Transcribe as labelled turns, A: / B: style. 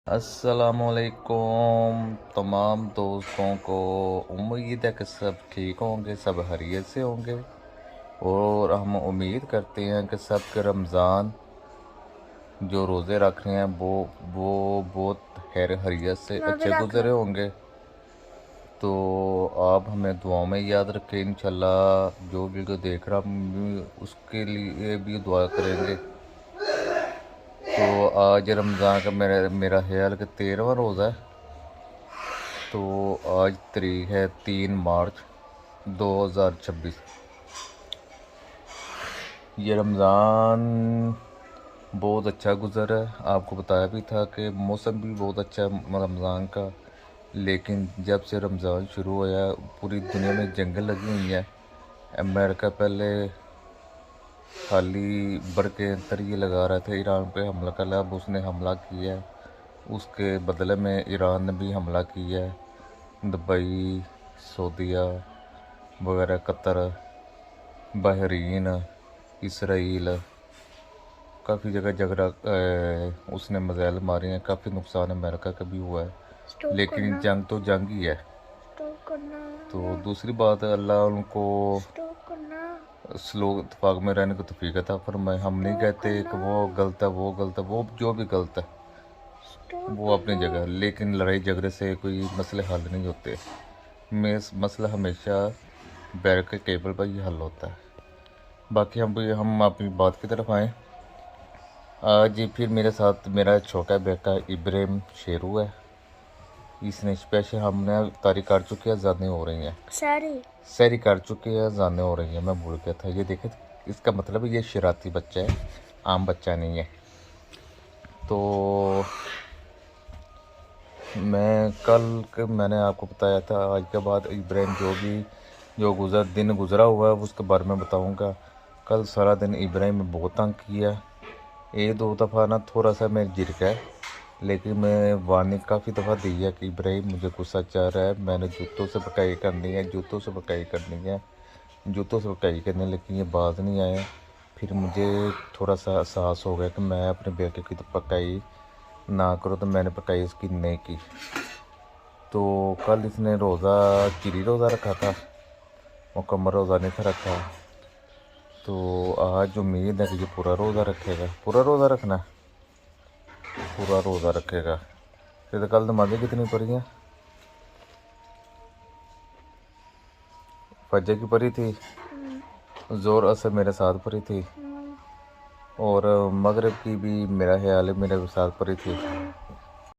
A: अस्सलामुअलैकुम तमाम दोस्तों को। उम्मीद है कि सब ठीक होंगे, सब खैरियत से होंगे और हम उम्मीद करते हैं कि सब के रमज़ान जो रोज़े रख रहे हैं वो बहुत खैरियत से अच्छे गुजरे होंगे। तो आप हमें दुआ में याद रखें। इंशाल्लाह जो वीडियो देख रहा हम उसके लिए भी दुआ करेंगे। तो आज रमज़ान का मेरा ख्याल कि 13वां रोज़ा है। तो आज तारीख है 3 मार्च 2026। ये रमज़ान बहुत अच्छा गुजरा है। आपको बताया भी था कि मौसम भी बहुत अच्छा है रमज़ान का। लेकिन जब से रमज़ान शुरू हुआ पूरी दुनिया में जंगल लगी हुई है। अमेरिका पहले खाली बढ़ के अंतर ये लगा रहा था ईरान पे हमला कर, अब उसने हमला किया है। उसके बदले में ईरान ने भी हमला किया है। दुबई, सऊदीया वगैरह, कतर, बहरीन, इसराइल, काफ़ी जगह झगड़ा उसने मिसाइल मारे हैं। काफ़ी नुकसान अमेरिका का भी हुआ है। लेकिन जंग तो जंग ही है। तो दूसरी बात है, अल्लाह उनको स्लो इतफाक में रहने को तौफीक अता फरमाए। हम नहीं कहते कि वो गलत है, वो गलत है, वो जो भी गलत है वो अपनी जगह, लेकिन लड़ाई झगड़े से कोई मसले हल नहीं होते। मसला हमेशा बैठ के टेबल पर ही हल होता है। बाकी हम अपनी बात की तरफ आएँ। आज फिर मेरे साथ मेरा छोटा बेटा इब्राहिम शेरू है। इसने स्पेशल हमने तारी कर चुके हैं, ज़्यादा हो रही हैं, सैरी कर चुके हैं, ज़्यादा हो रही हैं। मैं भूल गया था। ये देखे, इसका मतलब ये शरारती बच्चा है, आम बच्चा नहीं है। तो मैंने आपको बताया था आज के बाद इब्राहिम जो दिन गुज़रा हुआ है उसके बारे में बताऊंगा। कल सारा दिन इब्राहिम में बहुत तंग किया। एक दो दफ़ा ना थोड़ा सा मैं गिर गया, लेकिन मैं वार्निंग काफ़ी दफ़ा दी है कि इब्राहिम मुझे गुस्सा चढ़ रहा है, मैंने जूतों से बकाई करनी है, जूतों से बकाई करनी है, जूतों से बकाई करनी है। लेकिन ये बात नहीं आया। फिर मुझे थोड़ा सा एहसास हो गया कि मैं अपने बेटे की तो पकाई ना करो, तो मैंने पकाई उसकी नहीं की। तो कल इसने चिरी रोज़ा रखा था, मुकम्मल रोज़ा नहीं था रखा। तो आज उम्मीद है कि ये पूरा रोज़ा रखेगा। पूरा रोज़ा रखना है, पूरा रोज़ा रखेगा। फिर कल नमाज़ें कितनी पढ़ी हैं? फजर की पढ़ी थी, ज़ोर असर मेरे साथ पढ़ी थी, और मगरिब की भी मेरा ख्याल है मेरे साथ पढ़ी थी।